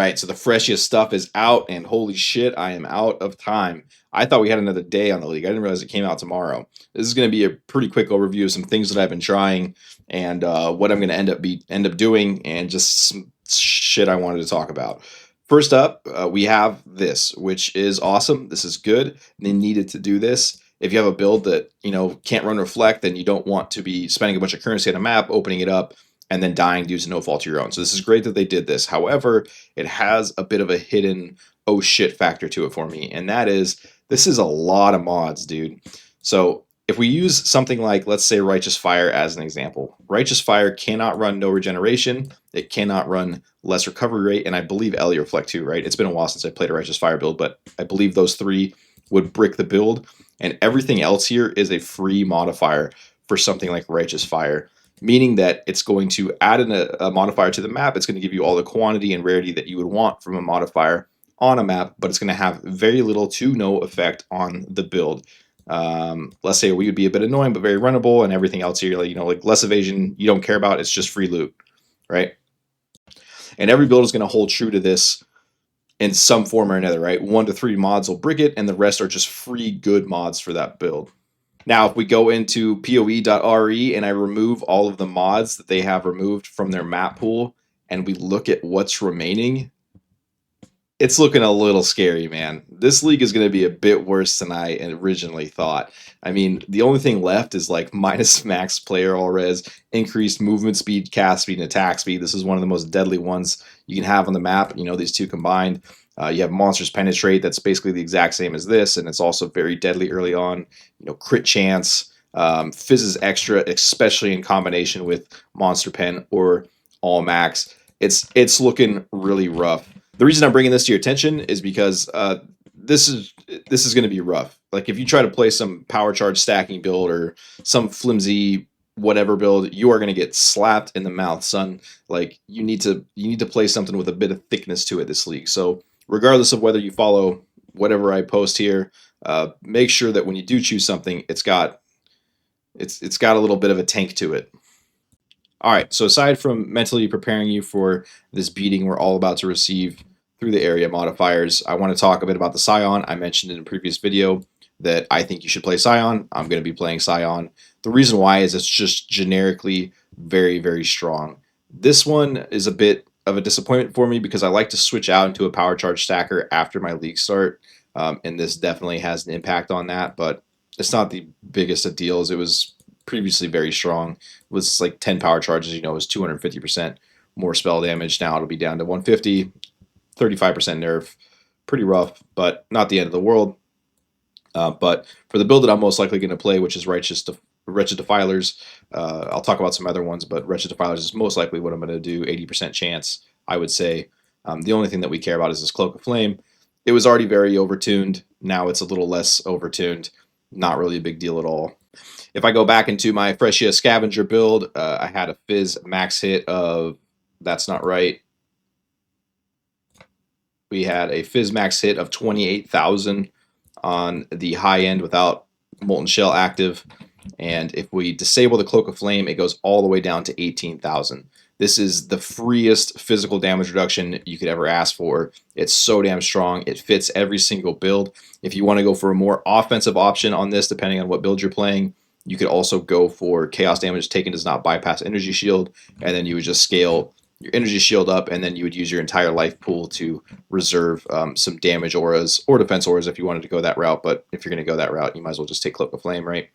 All right, so the Phrecia stuff is out, and holy shit, I am out of time. I thought we had another day on the league. I didn't realize it came out tomorrow. This is going to be a pretty quick overview of some things that I've been trying and what I'm going to end up doing, and just some shit I wanted to talk about. First up, we have this, which is awesome. This is good. They needed to do this. If you have a build that can't run reflect, then you don't want to be spending a bunch of currency on a map, opening it up, and then dying due to no fault of your own. So this is great that they did this. However, it has a bit of a hidden oh shit factor to it for me, and that is this is a lot of mods, dude. So if we use something like, let's say, Righteous Fire as an example, Righteous Fire cannot run no regeneration, it cannot run less recovery rate, and I believe Ellie Reflect too, right? It's been a while since I played a Righteous Fire build, but I believe those three would brick the build, and everything else here is a free modifier for something like Righteous Fire, meaning that it's going to add a modifier to the map. It's going to give you all the quantity and rarity that you would want from a modifier on a map, but it's going to have very little to no effect on the build. Let's say we would be a bit annoying, but very runnable, and everything else here, like less evasion, you don't care about. It's just free loot, right? And every build is going to hold true to this in some form or another, right? 1 to 3 mods will brick it, and the rest are just free good mods for that build. Now, if we go into PoE.re and I remove all of the mods that they have removed from their map pool, and we look at what's remaining, it's looking a little scary, man. This league is going to be a bit worse than I originally thought. I mean, the only thing left is like minus max player all res, increased movement speed, cast speed, and attack speed. This is one of the most deadly ones you can have on the map. These two combined. You have Monsters Penetrate, that's basically the exact same as this, and it's also very deadly early on. Crit chance, fizzes extra, especially in combination with Monster Pen or All Max. It's looking really rough. The reason I'm bringing this to your attention is because this is going to be rough. Like if you try to play some power charge stacking build or some flimsy whatever build, you are going to get slapped in the mouth, son. Like you need to play something with a bit of thickness to it this league. So regardless of whether you follow whatever I post here, make sure that when you do choose something, it's got a little bit of a tank to it. All right, so aside from mentally preparing you for this beating we're all about to receive through the area modifiers, I want to talk a bit about the Scion. I mentioned in a previous video that I think you should play Scion. I'm going to be playing Scion. The reason why is it's just generically very, very strong. This one is a bit of a disappointment for me because I like to switch out into a power charge stacker after my league start, and this definitely has an impact on that, but it's not the biggest of deals. It was previously very strong. It was like 10 power charges, it was 250% more spell damage. Now it'll be down to 150, 35% nerf. Pretty rough, but not the end of the world. But for the build that I'm most likely going to play, which is Wretched Defilers, I'll talk about some other ones, but Wretched Defilers is most likely what I'm going to do, 80% chance, I would say. The only thing that we care about is this Cloak of Flame. It was already very overtuned. Now it's a little less overtuned. Not really a big deal at all. If I go back into my Phrecia Scavenger build, I had a Fizz max hit of, that's not right. We had a Fizz max hit of 28,000 on the high end without Molten Shell active. And if we disable the Cloak of Flame, it goes all the way down to 18,000. This is the freest physical damage reduction you could ever ask for. It's so damn strong. It fits every single build. If you want to go for a more offensive option on this, depending on what build you're playing, you could also go for Chaos Damage Taken Does Not Bypass Energy Shield, and then you would just scale your Energy Shield up, and then you would use your entire life pool to reserve some damage auras or defense auras if you wanted to go that route. But if you're going to go that route, you might as well just take Cloak of Flame, right?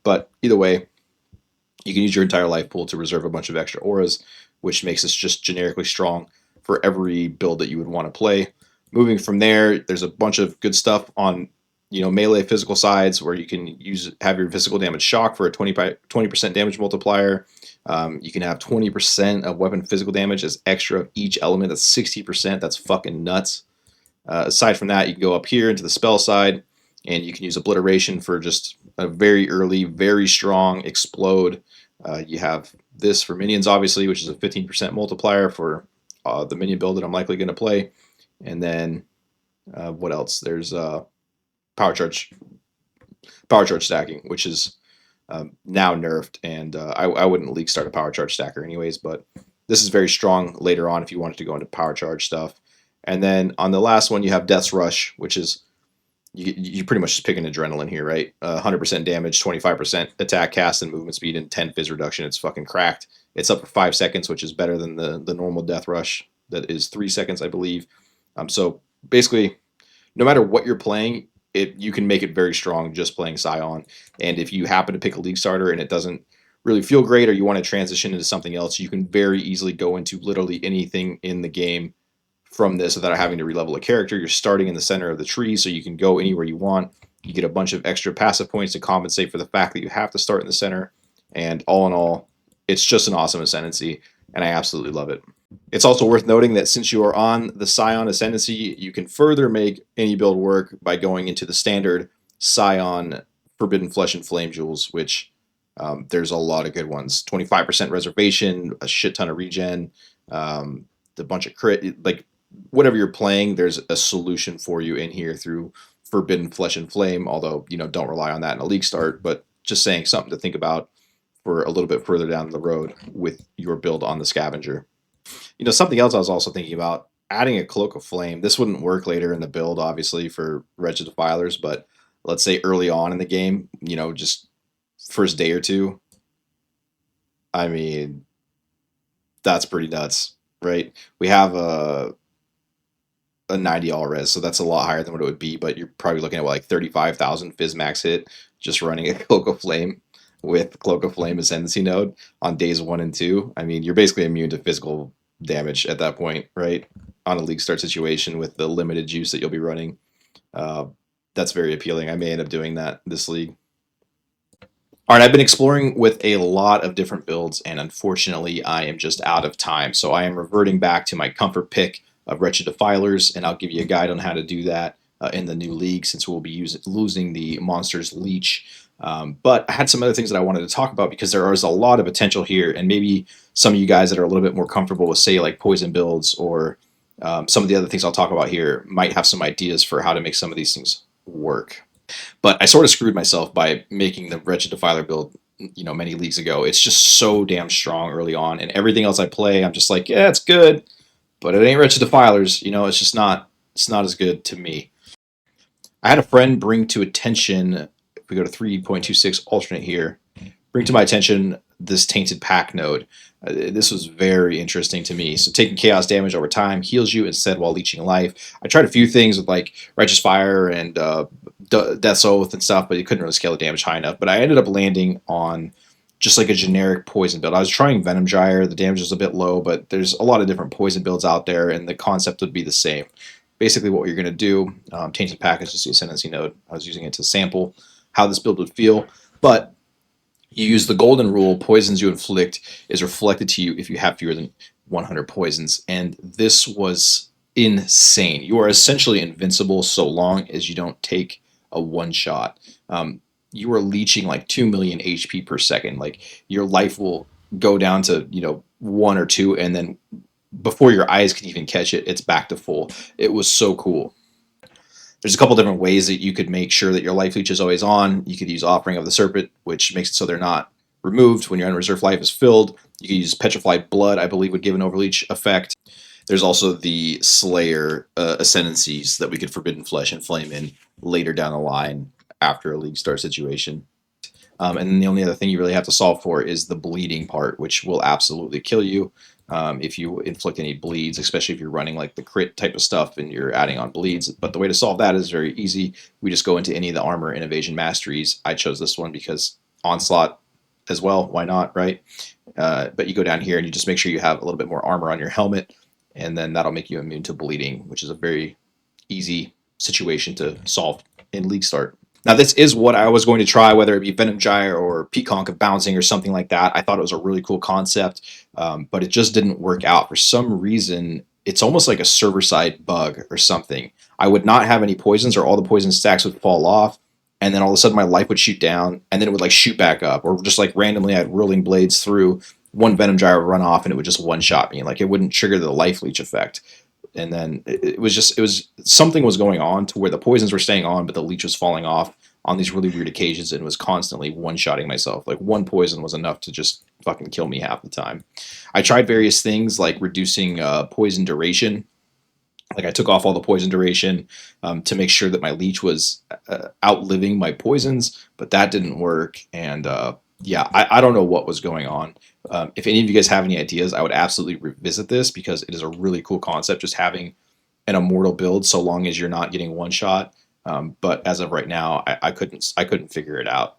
But either way, you can use your entire life pool to reserve a bunch of extra auras, which makes this just generically strong for every build that you would want to play. Moving from there, there's a bunch of good stuff on melee physical sides where you can have your physical damage shock for a 20% damage multiplier. You can have 20% of weapon physical damage as extra of each element. That's 60%. That's fucking nuts. Aside from that, you can go up here into the spell side, and you can use Obliteration for just a very early, very strong explode. You have this for minions, obviously, which is a 15% multiplier for the minion build that I'm likely going to play. And then what else? There's power charge stacking, which is now nerfed, and I wouldn't league start a power charge stacker anyways, but This is very strong later on if you wanted to go into power charge stuff. And then on the last one, you have Death's Rush, which is you pretty much just pick an adrenaline here, right? 100% damage, 25% attack, cast, and movement speed, and 10 fizz reduction. It's fucking cracked. It's up for 5 seconds, which is better than the normal Death Rush that is 3 seconds, I believe. So basically, no matter what you're playing, you can make it very strong just playing Scion. And if you happen to pick a League starter and it doesn't really feel great, or you want to transition into something else, you can very easily go into literally anything in the game from this without having to relevel a character. You're starting in the center of the tree, so you can go anywhere you want. You get a bunch of extra passive points to compensate for the fact that you have to start in the center. And all in all, it's just an awesome ascendancy, and I absolutely love it. It's also worth noting that since you are on the Scion ascendancy, you can further make any build work by going into the standard Scion Forbidden Flesh and Flame Jewels, which there's a lot of good ones. 25% reservation, a shit ton of regen, the bunch of crit, like whatever you're playing, there's a solution for you in here through Forbidden Flesh and Flame, although, don't rely on that in a league start, but just saying something to think about for a little bit further down the road with your build on the Scavenger. Something else I was also thinking about, adding a Cloak of Flame. This wouldn't work later in the build, obviously, for Wretched Defilers, but let's say early on in the game, just first day or two, I mean, that's pretty nuts, right? We have a 90 all res, so that's a lot higher than what it would be, but you're probably looking at like 35,000 Fizz max hit just running a Cloak of Flame with Cloak of Flame Ascendancy node on days 1 and 2. I mean, you're basically immune to physical damage at that point, right? On a league start situation with the limited juice that you'll be running. That's very appealing. I may end up doing that this league. All right, I've been exploring with a lot of different builds, and unfortunately, I am just out of time. So I am reverting back to my comfort pick of Wretched Defilers, and I'll give you a guide on how to do that in the new league, since we'll be losing the Monster's Leech. But I had some other things that I wanted to talk about, because there is a lot of potential here, and maybe some of you guys that are a little bit more comfortable with, say, like poison builds or some of the other things I'll talk about here might have some ideas for how to make some of these things work. But I sort of screwed myself by making the Wretched Defiler build, many leagues ago. It's just so damn strong early on, and everything else I play, I'm just like, yeah, it's good, but it ain't Wretched Defilers. It's just not. It's not as good to me. I had a friend bring to attention. If we go to 3.26 alternate here, bring to my attention this Tainted Pack node. This was very interesting to me. So taking chaos damage over time heals you instead while leeching life. I tried a few things with like Righteous Fire and Death's Oath and stuff, but you couldn't really scale the damage high enough. But I ended up landing on just like a generic poison build. I was trying Venom Gyre. The damage was a bit low, but there's a lot of different poison builds out there, and the concept would be the same. Basically what you're going to do, Tainted Pack is just the Ascendancy node. I was using it to sample how this build would feel, but you use the golden rule. Poisons you inflict is reflected to you if you have fewer than 100 poisons, and this was insane. You are essentially invincible so long as you don't take a one-shot. You are leeching like 2 million HP per second. Like your life will go down to 1 or 2, and then before your eyes can even catch it, it's back to full. It was so cool. There's a couple different ways that you could make sure that your life leech is always on. You could use Offering of the Serpent, which makes it so they're not removed when your unreserved life is filled. You could use Petrified Blood, I believe would give an overleech effect. There's also the Slayer ascendancies that we could Forbidden Flesh and Flame in later down the line after a league start situation. And then the only other thing you really have to solve for is the bleeding part, which will absolutely kill you if you inflict any bleeds, especially if you're running like the crit type of stuff and you're adding on bleeds. But the way to solve that is very easy. We just go into any of the armor and evasion masteries. I chose this one because onslaught as well. Why not, right? But you go down here and you just make sure you have a little bit more armor on your helmet, and then that'll make you immune to bleeding, which is a very easy situation to solve in league start. Now, this is what I was going to try, whether it be Venom Gyre or Peaconk of Bouncing or something like that. I thought it was a really cool concept, but it just didn't work out. For some reason, it's almost like a server-side bug or something. I would not have any poisons, or all the poison stacks would fall off, and then all of a sudden my life would shoot down, and then it would like shoot back up, or just like randomly I'd Whirling Blades through, one Venom Gyre would run off, and it would just one-shot me. Like it wouldn't trigger the life leech effect. And then it was something was going on to where the poisons were staying on, but the leech was falling off on these really weird occasions and was constantly one-shotting myself. Like one poison was enough to just fucking kill me half the time. I tried various things like reducing poison duration. Like I took off all the poison duration to make sure that my leech was outliving my poisons, but that didn't work. And yeah, I don't know what was going on. If any of you guys have any ideas, I would absolutely revisit this because it is a really cool concept. Just having an immortal build, so long as you're not getting one shot. But as of right now, I couldn't figure it out.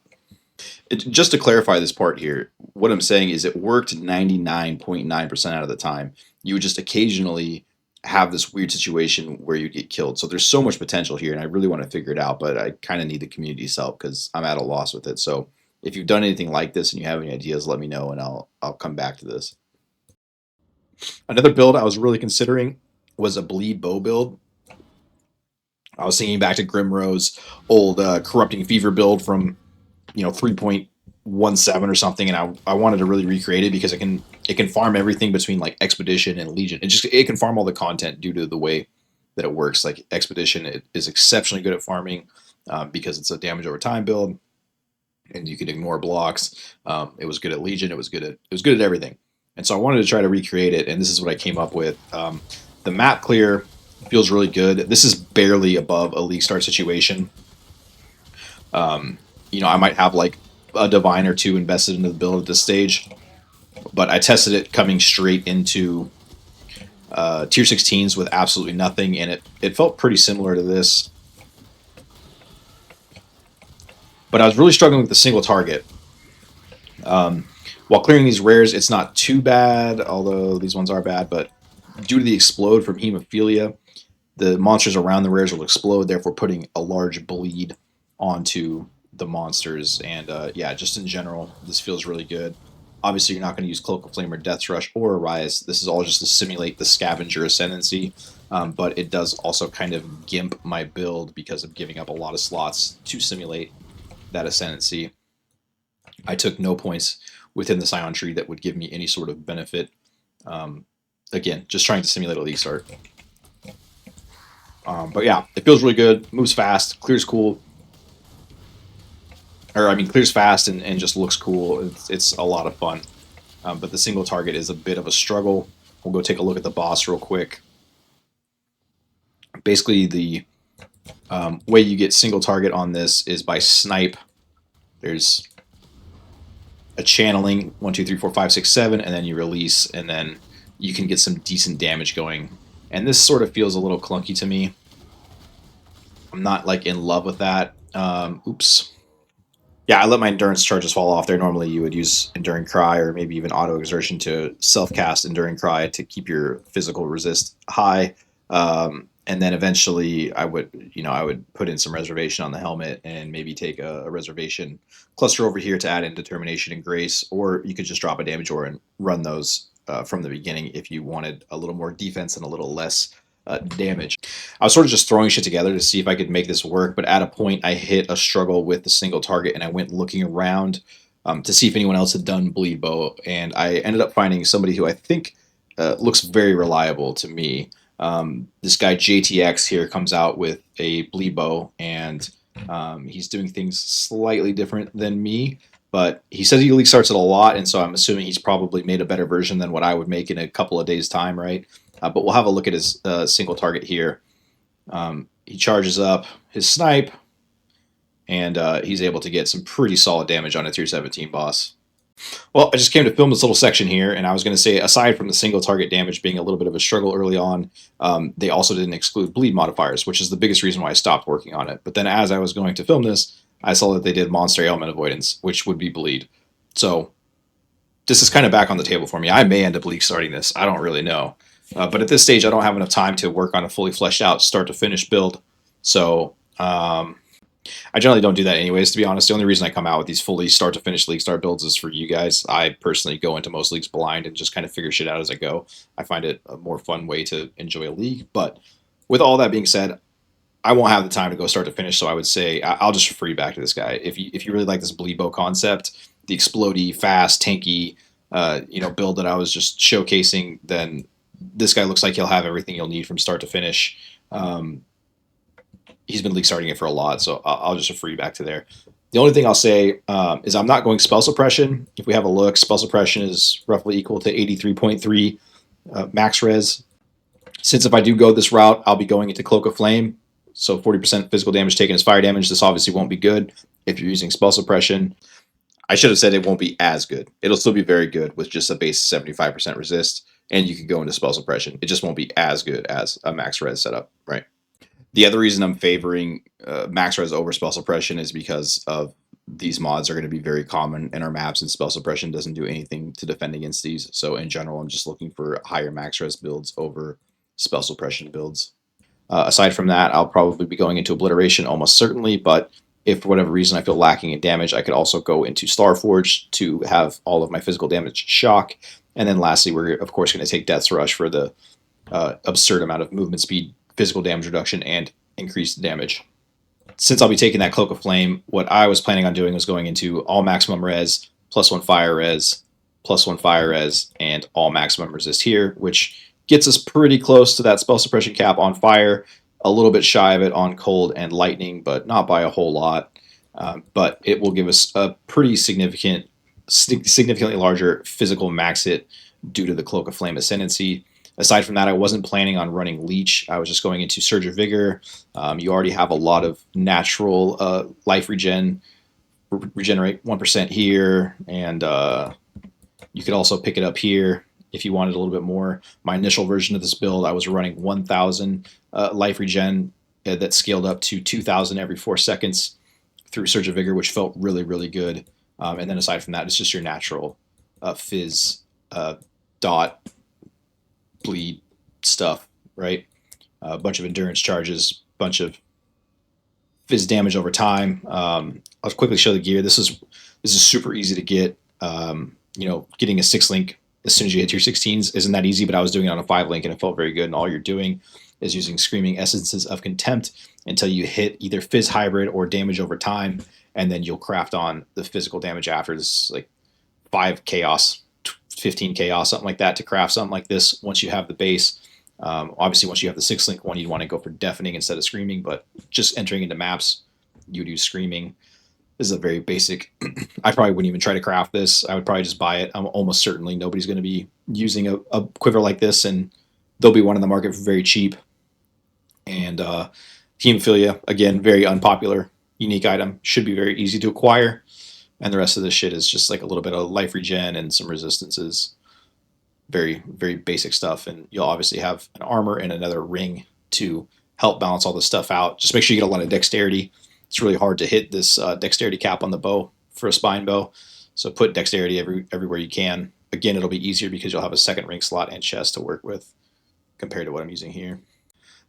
Just to clarify this part here, what I'm saying is it worked 99.9% out of the time. You would just occasionally have this weird situation where you get killed. So there's so much potential here, and I really want to figure it out, but I kind of need the community's help because I'm at a loss with it. So if you've done anything like this and you have any ideas, let me know, and I'll come back to this. Another build I was really considering was a bleed bow build. I was thinking back to Grimrow's old corrupting fever build from 3.17 or something, and I wanted to really recreate it because it can farm everything between like Expedition and Legion. It can farm all the content due to the way that it works. Like Expedition is exceptionally good at farming because it's a damage over time build, and you can ignore blocks. It was good at Legion. It was good at everything, and so I wanted to try to recreate it, and this is what I came up with. The map clear feels really good. This is barely above a league start situation. I might have like a divine or two invested into the build at this stage, but I tested it coming straight into tier 16s with absolutely nothing, and it felt pretty similar to this. But I was really struggling with the single target. While clearing these rares, it's not too bad, although these ones are bad, but due to the explode from hemophilia, the monsters around the rares will explode, therefore putting a large bleed onto the monsters. And yeah, just in general, this feels really good. Obviously, you're not going to use Cloak of Flame or Death Rush or Arise. This is all just to simulate the Scavenger ascendancy, but it does also kind of gimp my build because of giving up a lot of slots to simulate that ascendancy. I took no points within the Scion tree that would give me any sort of benefit. Again, just trying to simulate a league start. But yeah, it feels really good, moves fast, clears cool. Or, I mean, clears fast and just looks cool. It's a lot of fun. But the single target is a bit of a struggle. We'll go take a look at the boss real quick. Basically, the way you get single target on this is by snipe. There's a channeling, 1, 2, 3, 4, 5, 6, 7, and then you release, and then you can get some decent damage going. And this sort of feels a little clunky to me. I'm not like in love with that. Oops. Yeah, I let my endurance charges fall off there. Normally you would use Enduring Cry or maybe even Auto Exertion to self-cast Enduring Cry to keep your physical resist high. And then eventually I would put in some Reservation on the helmet and maybe take a Reservation cluster over here to add in Determination and Grace, or you could just drop a damage ore and run those from the beginning if you wanted a little more defense and a little less damage. I was sort of just throwing shit together to see if I could make this work, but at a point I hit a struggle with the single target, and I went looking around to see if anyone else had done bleed bow, and I ended up finding somebody who I think looks very reliable to me. This guy JTX here comes out with a bleed bow, and he's doing things slightly different than me, but he says he league starts it a lot, and so I'm assuming he's probably made a better version than what I would make in a couple of days' time, right? But we'll have a look at his single target here. He charges up his snipe, and he's able to get some pretty solid damage on a tier 17 boss. Well, I just came to film this little section here, and I was going to say, aside from the single target damage being a little bit of a struggle early on, they also didn't exclude bleed modifiers, which is the biggest reason why I stopped working on it. But then as I was going to film this, I saw that they did monster ailment avoidance, which would be bleed. So this is kind of back on the table for me. I may end up league starting this. I don't really know. But at this stage, I don't have enough time to work on a fully fleshed out start to finish build. So I generally don't do that anyways, to be honest. The only reason I come out with these fully start to finish league start builds is for you guys. I personally go into most leagues blind and just kind of figure shit out as I go. I find it a more fun way to enjoy a league. But with all that being said, I won't have the time to go start to finish, so I would say I'll just refer you back to this guy. If you really like this bleed bow concept, the explodey, fast, tanky, build that I was just showcasing, then this guy looks like he'll have everything you'll need from start to finish. he's been league starting it for a lot, so I'll just refer you back to there. The only thing I'll say is I'm not going spell suppression. If we have a look, spell suppression is roughly equal to 83.3 max res. Since if I do go this route, I'll be going into Cloak of Flame. So 40% physical damage taken as fire damage. This obviously won't be good if you're using spell suppression. I should have said it won't be as good. It'll still be very good with just a base 75% resist, and you can go into spell suppression. It just won't be as good as a max res setup, right? The other reason I'm favoring max res over spell suppression is because of these mods are going to be very common in our maps, and spell suppression doesn't do anything to defend against these. So in general, I'm just looking for higher max res builds over spell suppression builds. Aside from that, I'll probably be going into obliteration almost certainly, but if for whatever reason I feel lacking in damage, I could also go into Starforge to have all of my physical damage shock. And then lastly, we're of course going to take Death's Rush for the absurd amount of movement speed, physical damage reduction, and increased damage. Since I'll be taking that Cloak of Flame, what I was planning on doing was going into all maximum res, +1 fire res, +1 fire res, and all maximum resist here, which gets us pretty close to that spell suppression cap on fire, a little bit shy of it on cold and lightning, but not by a whole lot. But it will give us a pretty significantly larger physical max hit due to the Cloak of Flame ascendancy. Aside from that, I wasn't planning on running Leech. I was just going into Surge of Vigor. You already have a lot of natural life regenerate 1% here, and you could also pick it up here if you wanted a little bit more. My initial version of this build, I was running 1,000 life regen that scaled up to 2,000 every 4 seconds through Surge of Vigor, which felt really, really good. And then aside from that, it's just your natural fizz, dot, bleed stuff, right? A bunch of endurance charges, bunch of fizz damage over time. I'll quickly show the gear. This is super easy to get. Getting a 6-link as soon as you hit your 16s isn't that easy, but I was doing it on a 5-link and it felt very good. And all you're doing is using Screaming Essences of Contempt until you hit either fizz hybrid or damage over time, and then you'll craft on the physical damage after. This is like 5 chaos, 15 chaos, something like that, to craft something like this once you have the base. Obviously, once you have the 6-link one, you'd want to go for Deafening instead of Screaming, but just entering into maps, you would use Screaming. This is a very basic. I probably wouldn't even try to craft this. I would probably just buy it. I'm almost certainly nobody's going to be using a quiver like this, and there'll be one in the market for very cheap. And Hemophilia, again, very unpopular, unique item. Should be very easy to acquire. And the rest of this shit is just like a little bit of life regen and some resistances. Very, very basic stuff. And you'll obviously have an armor and another ring to help balance all this stuff out. Just make sure you get a lot of dexterity. It's really hard to hit this dexterity cap on the bow for a spine bow. So put dexterity everywhere you can. Again, it'll be easier because you'll have a second ring slot and chest to work with compared to what I'm using here.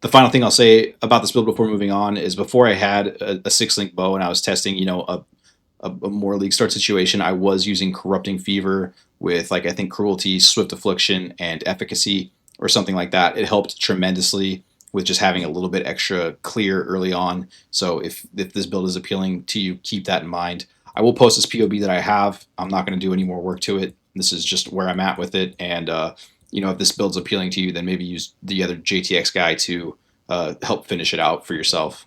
The final thing I'll say about this build before moving on is before I had a 6-link bow and I was testing, a more league start situation, I was using Corrupting Fever with, I think Cruelty, Swift Affliction, and Efficacy or something like that. It helped tremendously with just having a little bit extra clear early on. So if this build is appealing to you, keep that in mind. I will post this POB that I have. I'm not going to do any more work to it. This is just where I'm at with it. And, if this build's appealing to you, then maybe use the other JTX guy to help finish it out for yourself.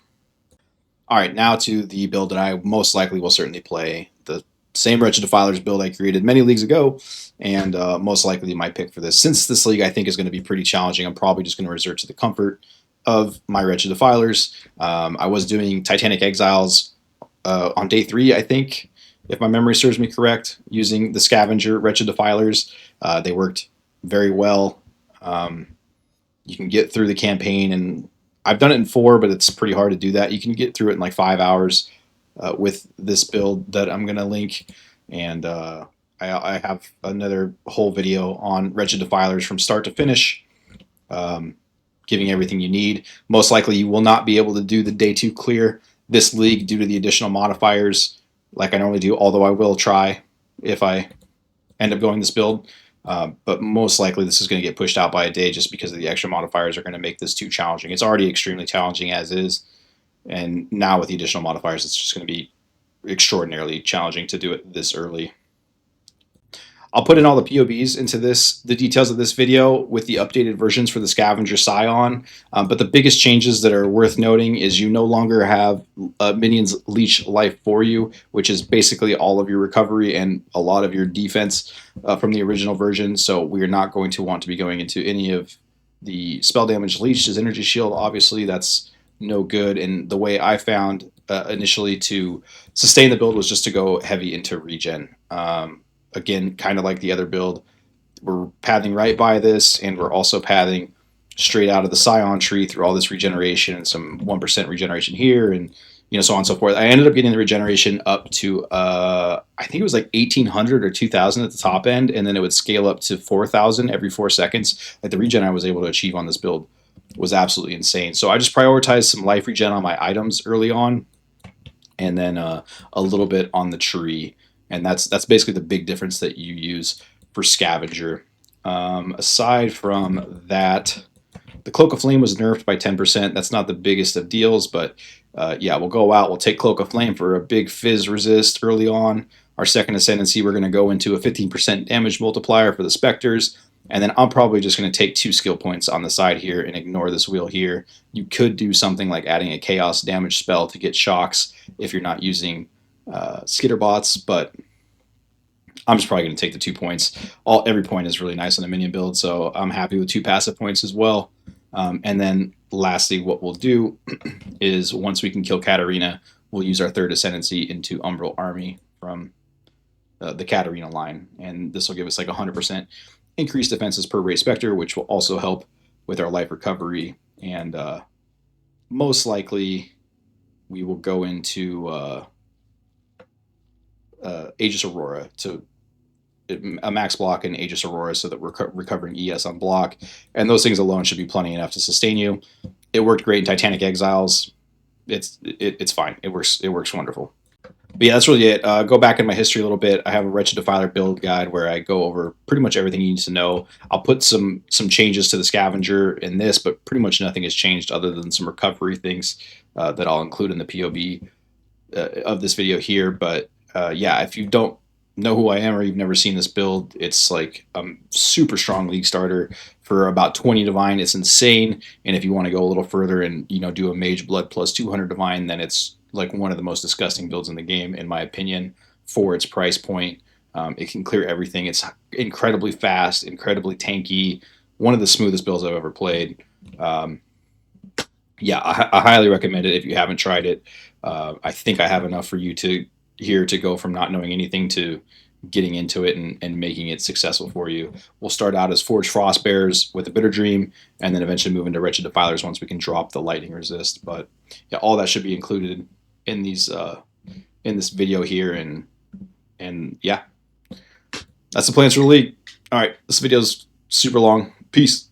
All right, now to the build that I most likely will certainly play. The same Wretched Defilers build I created many leagues ago, and most likely my pick for this. Since this league I think is going to be pretty challenging, I'm probably just going to resort to the comfort of my Wretched Defilers. I was doing Titanic Exiles on day 3, I think, if my memory serves me correct, using the Scavenger Wretched Defilers. They worked very well. You can get through the campaign, and I've done it in 4, but it's pretty hard to do that. You can get through it in like 5 hours with this build that I'm going to link. And I have another whole video on Wretched Defilers from start to finish, giving everything you need. Most likely you will not be able to do the day 2 clear this league due to the additional modifiers like I normally do, although I will try if I end up going this build. But most likely this is going to get pushed out by a day just because of the extra modifiers are going to make this too challenging. It's already extremely challenging as is, and now with the additional modifiers, it's just going to be extraordinarily challenging to do it this early. I'll put in all the POBs into the details of this video with the updated versions for the Scavenger Scion. But the biggest changes that are worth noting is you no longer have minions leech life for you, which is basically all of your recovery and a lot of your defense from the original version. So we are not going to want to be going into any of the spell damage leached as energy shield. Obviously, that's no good. And the way I found initially to sustain the build was just to go heavy into regen. Again, kind of like the other build, we're pathing right by this, and we're also pathing straight out of the Scion tree through all this regeneration and some 1% regeneration here, and so on and so forth. I ended up getting the regeneration up to I think it was like 1800 or 2000 at the top end, and then it would scale up to 4000 every 4 seconds. Like the regen I was able to achieve on this build was absolutely insane. So I just prioritized some life regen on my items early on, and then a little bit on the tree. And that's basically the big difference that you use for Scavenger. Aside from that, the Cloak of Flame was nerfed by 10%. That's not the biggest of deals, but yeah, we'll go out. We'll take Cloak of Flame for a big fizz resist early on. Our second ascendancy, we're going to go into a 15% damage multiplier for the Spectres. And then I'm probably just going to take 2 skill points on the side here and ignore this wheel here. You could do something like adding a Chaos damage spell to get shocks if you're not using Skitterbots, but I'm just probably going to take the 2 points. Every point is really nice on the minion build, so I'm happy with 2 passive points as well. And then lastly, what we'll do is once we can kill Catarina, we'll use our third ascendancy into Umbral Army from the Catarina line, and this will give us like 100% increased defenses per Wraith Spectre, which will also help with our life recovery. And most likely, we will go into Aegis Aurora to a max block in Aegis Aurora so that we're recovering ES on block, and those things alone should be plenty enough to sustain you. It worked great in Titanic Exiles. It's fine. It works wonderful. But yeah, that's really it. Go back in my history a little bit. I have a Wretched Defiler build guide where I go over pretty much everything you need to know. I'll put some changes to the Scavenger in this, but pretty much nothing has changed other than some recovery things that I'll include in the POB of this video here. But yeah, if you don't know who I am or you've never seen this build, it's like a super strong league starter for about 20 divine. It's insane. And if you want to go a little further and do a mage blood plus 200 divine, then it's like one of the most disgusting builds in the game, in my opinion, for its price point. It can clear everything. It's incredibly fast, incredibly tanky, one of the smoothest builds I've ever played. Yeah, I highly recommend it if you haven't tried it. I think I have enough for you to go from not knowing anything to getting into it and making it successful for you. We'll start out as Forged Frostbearers with a Bitterdream, and then eventually move into Wretched Defilers once we can drop the lightning resist. But yeah, all that should be included in these in this video here, and yeah, that's the plans for the league. All right, this video's super long. Peace.